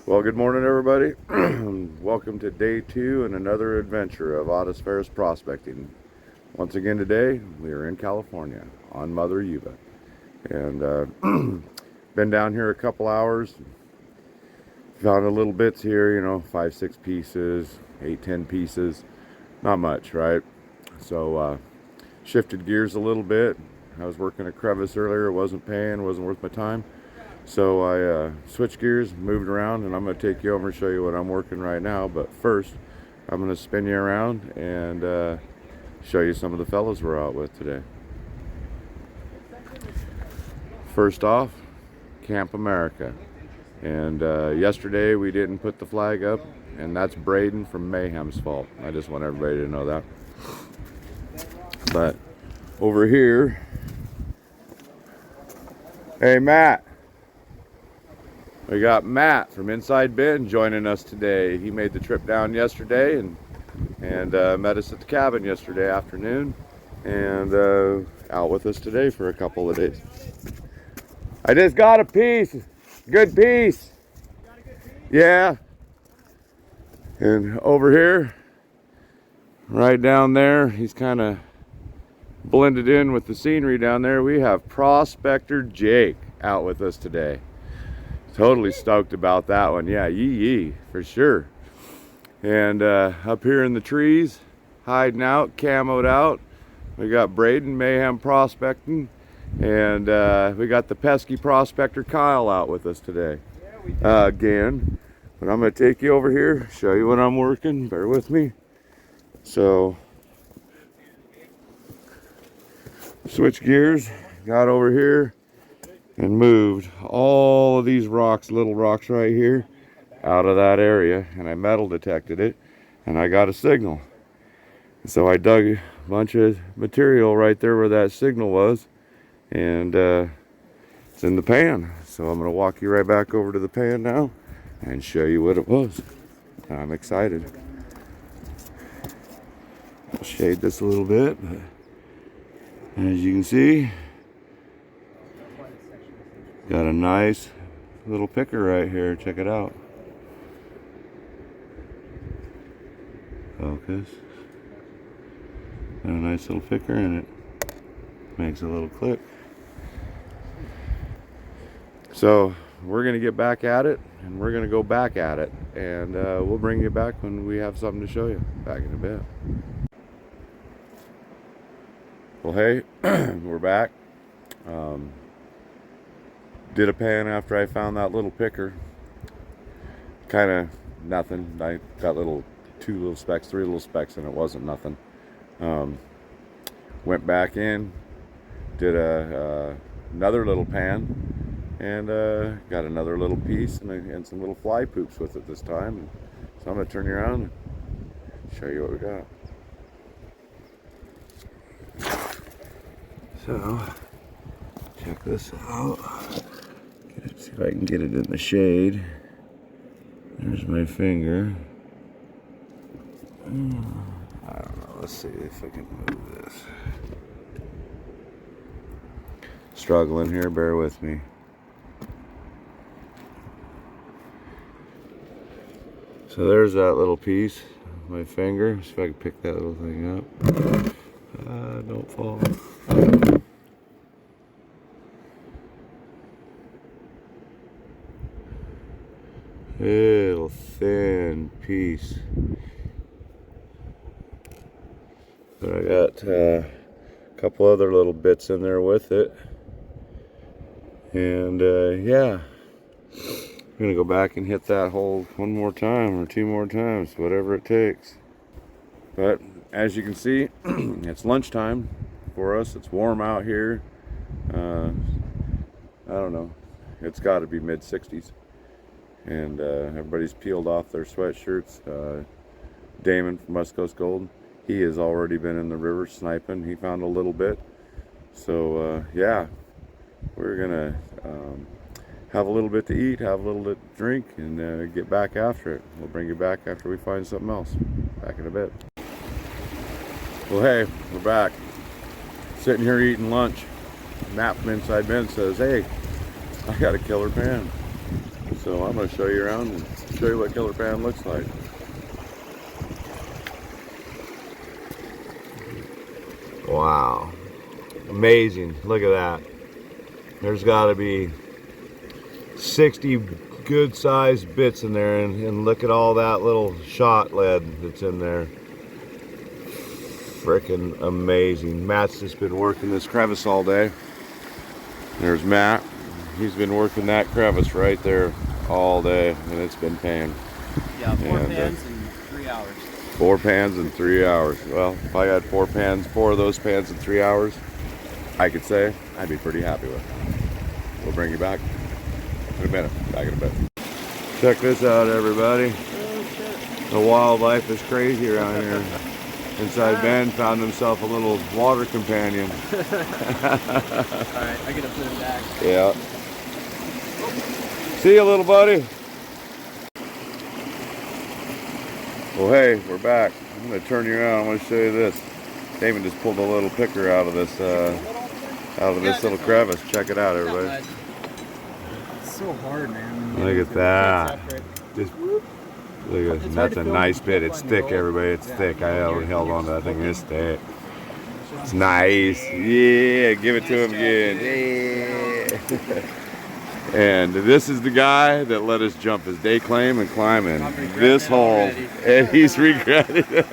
Well, good morning, everybody. Welcome to day 2 and another adventure of Ottis Ferris prospecting. Once again today, we are in California on Mother Yuba. And been down here a couple hours. Found a little bits here, 5, 6 pieces, 8, 10 pieces. Not much, right? So shifted gears a little bit. I was working a crevice earlier. It wasn't paying, wasn't worth my time. So I switched gears, moved around, and I'm going to take you over and show you what I'm working right now. But first, I'm going to spin you around and show you some of the fellows we're out with today. First off, Camp America. And yesterday we didn't put the flag up, and that's Braden from Mayhem's fault. I just want everybody to know that. But over here, hey Matt. We got Matt from Inside Bend joining us today. He made the trip down yesterday and met us at the cabin yesterday afternoon, and out with us today for a couple of days. I just got a piece, good piece. Yeah. And over here, right down there, he's kind of blended in with the scenery down there. We have Prospector Jake out with us today. Totally stoked about that one. Yeah, yee for sure. And up here in the trees, hiding out, camoed out, we got Braden Mayhem prospecting, and we got the pesky prospector Kyle out with us today again. But I'm going to take you over here, show you what I'm working. Bear with me. So, switch gears, got over here and moved all of these rocks, little rocks right here, out of that area, and I metal detected it, and I got a signal. So I dug a bunch of material right there where that signal was, and it's in the pan. So I'm going to walk you right back over to the pan now and show you what it was. I'm excited. I'll shade this a little bit, but as you can see, got a nice little picker right here. Check it out. Focus. Got a nice little picker in it. Makes a little click. So we're going to get back at it, and we're going to go back at it, and we'll bring you back when we have something to show you. Back in a bit. Well, hey, we're back. Did a pan after I found that little picker. Kind of nothing. I got 2 little specks, 3 little specks, and it wasn't nothing. Went back in, did another little pan, and got another little piece and some little fly poops with it this time. So I'm going to turn you around and show you what we got. So, check this out. See if I can get it in the shade. There's my finger. I don't know. Let's see if I can move this. Struggling here. Bear with me. So there's that little piece. My finger. See if I can pick that little thing up. Don't fall. Little thin piece. But I got a couple other little bits in there with it. And yeah, I'm gonna go back and hit that hole one more time or 2 more times, whatever it takes. But as you can see, it's lunchtime for us. It's warm out here. I don't know, it's got to be mid-60s. And everybody's peeled off their sweatshirts. Damon from West Coast Gold, he has already been in the river sniping. He found a little bit. So yeah, we're gonna have a little bit to eat, have a little bit to drink, and get back after it. We'll bring you back after we find something else. Back in a bit. Well, hey, we're back. Sitting here eating lunch. Matt from Inside Bend says, hey, I got a killer pan. So I'm going to show you around and show you what killer pan looks like. Wow. Amazing. Look at that. There's got to be 60 good sized bits in there, and look at all that little shot lead that's in there. Freaking amazing. Matt's just been working this crevice all day. There's Matt. He's been working that crevice right there all day, and it's been paying. Yeah, 4 pans in 3 hours. 4 pans in 3 hours. Well, if I had 4 of those pans in 3 hours, I could say I'd be pretty happy with it. We'll bring you back in a minute. Back in a bit. Check this out, everybody. Oh, shit. The wildlife is crazy around here. Inside Ben found himself a little water companion. Alright, I gotta put him back. Yeah. See you, little buddy. Well, hey, we're back. I'm going to turn you around. I want to show you this. Damon just pulled a little picker out of this little crevice. Check it out, everybody. It's so hard, man. Look at that. Just look at that's a nice bit. It's thick, everybody. It's thick. I held on to that thing. It's thick. It's nice. Yeah, give it to him again. Yeah. And this is the guy that let us jump his day claim and climb in this hole, and he's regretted it.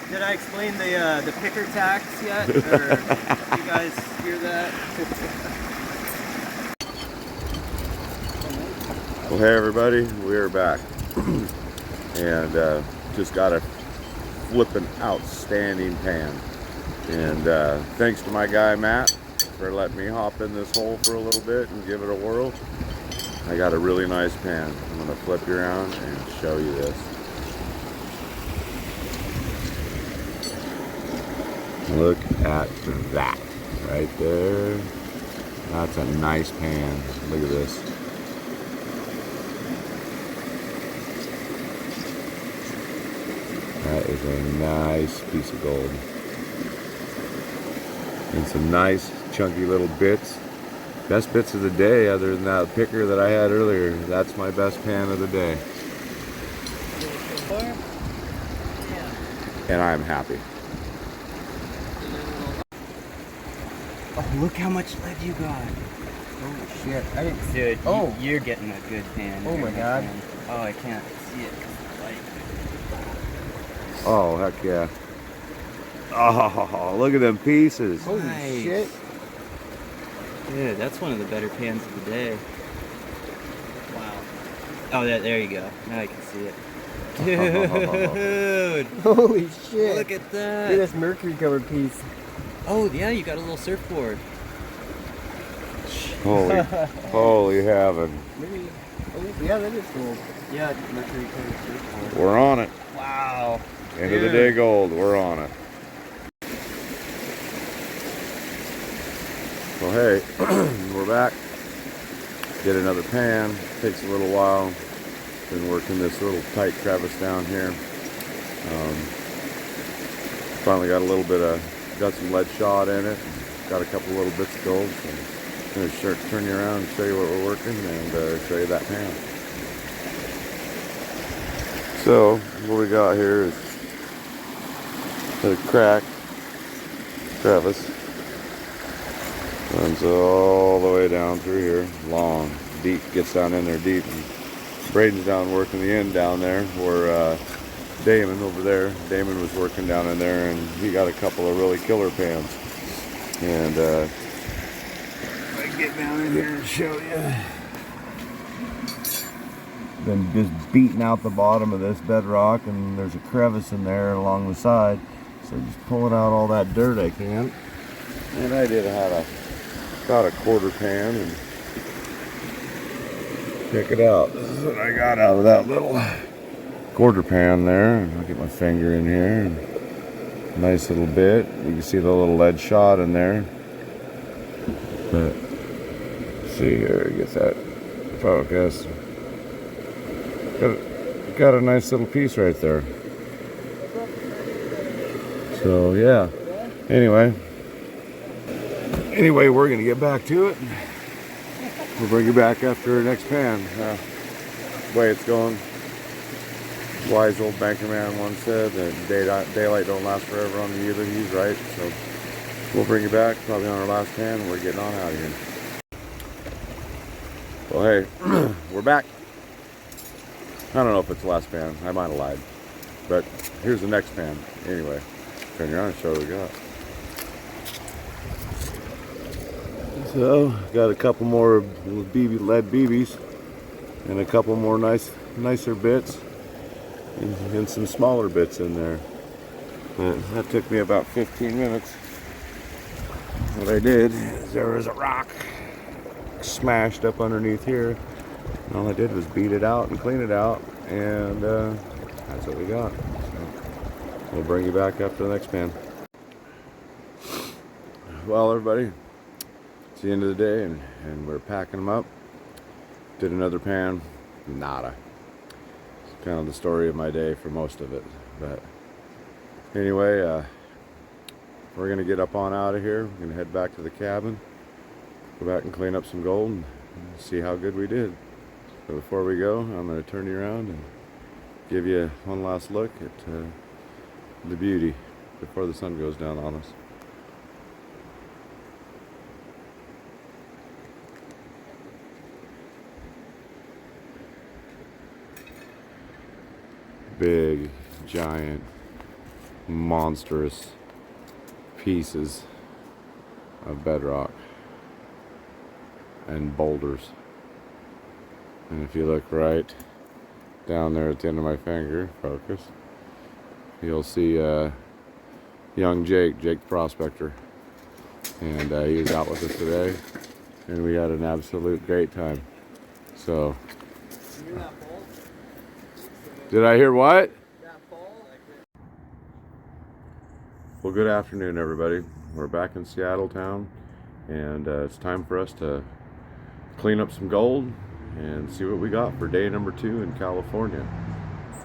Did I explain the picker tax yet? Or did you guys hear that? Well, hey everybody, we are back, and just got a flippin' outstanding pan. And thanks to my guy Matt for letting me hop in this hole for a little bit and give it a whirl. I got a really nice pan. I'm gonna flip you around and show you this. Look at that right there. That's a nice pan. Look at this. That is a nice piece of gold. And some nice chunky little bits. Best bits of the day, other than that picker that I had earlier. That's my best pan of the day. And I'm happy. Oh, look how much lead you got. Oh shit, I didn't see Dude, Oh. you're getting a good pan. Oh my God. Pan. Oh, I can't see it. Oh, heck yeah. Oh, look at them pieces. Holy Nice. shit. Dude, that's one of the better pans of the day. Wow. Oh, there you go. Now I can see it. Dude! Holy shit. Look at Look at that! this mercury covered piece. Oh, yeah, you got a little surfboard. Holy heaven. Maybe. Oh, yeah, that is gold. Yeah, mercury covered surfboard. We're on it. Wow. End of the day gold. We're on it. Well, hey, we're back. Get another pan. Takes a little while. Been working this little tight crevice down here. Finally got a little bit of, got some lead shot in it. Got a couple little bits of gold. So I'm going to turn you around and show you what we're working and show you that pan. So what we got here is a crack crevice. Runs all the way down through here, long, deep, gets down in there deep. And Braden's down working the end down there, where Damon over there, Damon was working down in there, and he got a couple of really killer pans. And if I get down in here and show you. Been just beating out the bottom of this bedrock, and there's a crevice in there along the side. So just pulling out all that dirt I can. And I did have got a quarter pan, and check it out. This is what I got out of that little quarter pan there. I'll get my finger in here. Nice little bit. You can see the little lead shot in there. But see here, get that focus. Got a nice little piece right there. So yeah. Anyway, we're gonna get back to it. We'll bring you back after the next pan. Way it's going. Wise old banker man once said that daylight don't last forever on the either. He's right. So we'll bring you back probably on our last pan, and we're getting on out of here. Well, hey, we're back. I don't know if it's the last pan. I might have lied. But here's the next pan. Anyway, turn around and show what we got. So, got a couple more lead BBs and a couple more nicer bits and some smaller bits in there. That took me about 15 minutes. What I did is there was a rock smashed up underneath here. And all I did was beat it out and clean it out, and that's what we got. So we'll bring you back after the next pan. Well, everybody, it's the end of the day, and we're packing them up. Did another pan, nada. It's kind of the story of my day for most of it. But anyway, we're gonna get up on out of here. We're gonna head back to the cabin, go back and clean up some gold, and see how good we did. So before we go, I'm gonna turn you around and give you one last look at the beauty before the sun goes down on us. Big, giant, monstrous pieces of bedrock and boulders. And if you look right down there at the end of my finger, focus, you'll see young Jake the Prospector. And he was out with us today, and we had an absolute great time. So, did I hear what? Well, good afternoon, everybody. We're back in Seattle town, and it's time for us to clean up some gold and see what we got for day number 2 in California.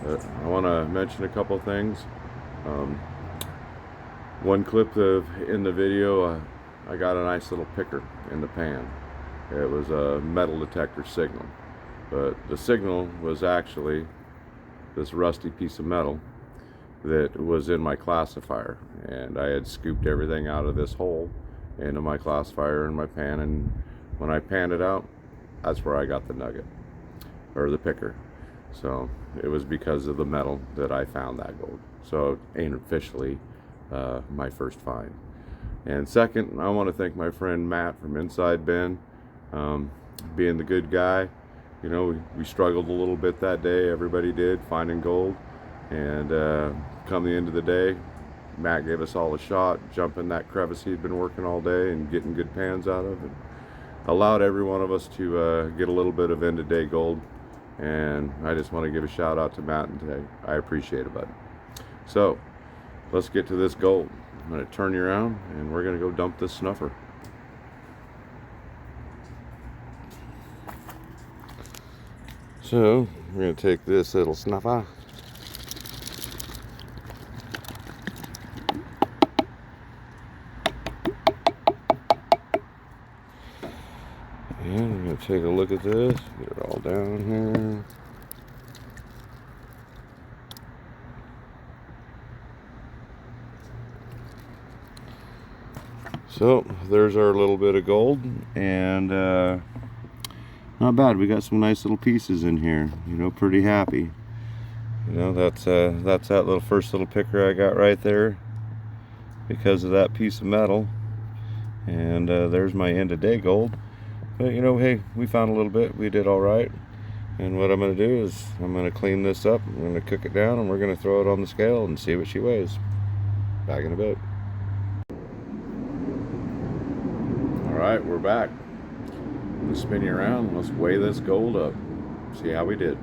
I want to mention a couple things. One clip in the video, I got a nice little picker in the pan. It was a metal detector signal, but the signal was actually this rusty piece of metal that was in my classifier, and I had scooped everything out of this hole into my classifier in my pan, and when I panned it out, that's where I got the nugget, or the picker. So it was because of the metal that I found that gold. So it ain't officially my first find. And second, I want to thank my friend Matt from Inside Ben, being the good guy. You know, we struggled a little bit that day, everybody did, finding gold. And come the end of the day, Matt gave us all a shot, jumping that crevice he'd been working all day and getting good pans out of it. Allowed every one of us to get a little bit of end of day gold, and I just want to give a shout out to Matt and today. I appreciate it, bud. So let's get to this gold. I'm going to turn you around, and we're going to go dump this snuffer. So we're going to take this little snuffer, and we're going to take a look at this, get it all down here. So there's our little bit of gold, and not bad. We got some nice little pieces in here, you know, pretty happy. You know, that's that little first little picker I got right there because of that piece of metal. And there's my end of day gold. But you know, hey, we found a little bit. We did all right. And what I'm going to do is I'm going to clean this up. I'm going to cook it down, and we're going to throw it on the scale and see what she weighs. Back in a bit. Alright, we're back. Let's spin you around. Let's weigh this gold up. See how we did.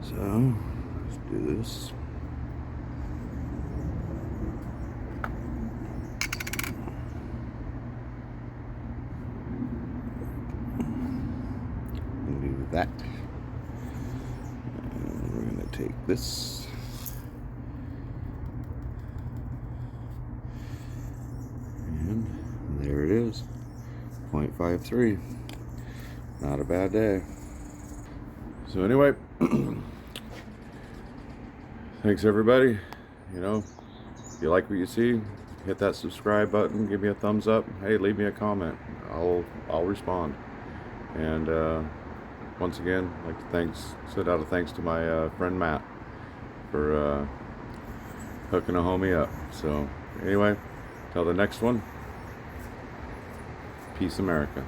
So, let's do this. Do that. And we're going to take this. 0.53. Not a bad day. So anyway, thanks everybody. You know, if you like what you see, hit that subscribe button, give me a thumbs up. Hey, leave me a comment. I'll respond. And once again, I'd like to send out a thanks to my friend Matt for hooking a homie up. So anyway, till the next one, peace America.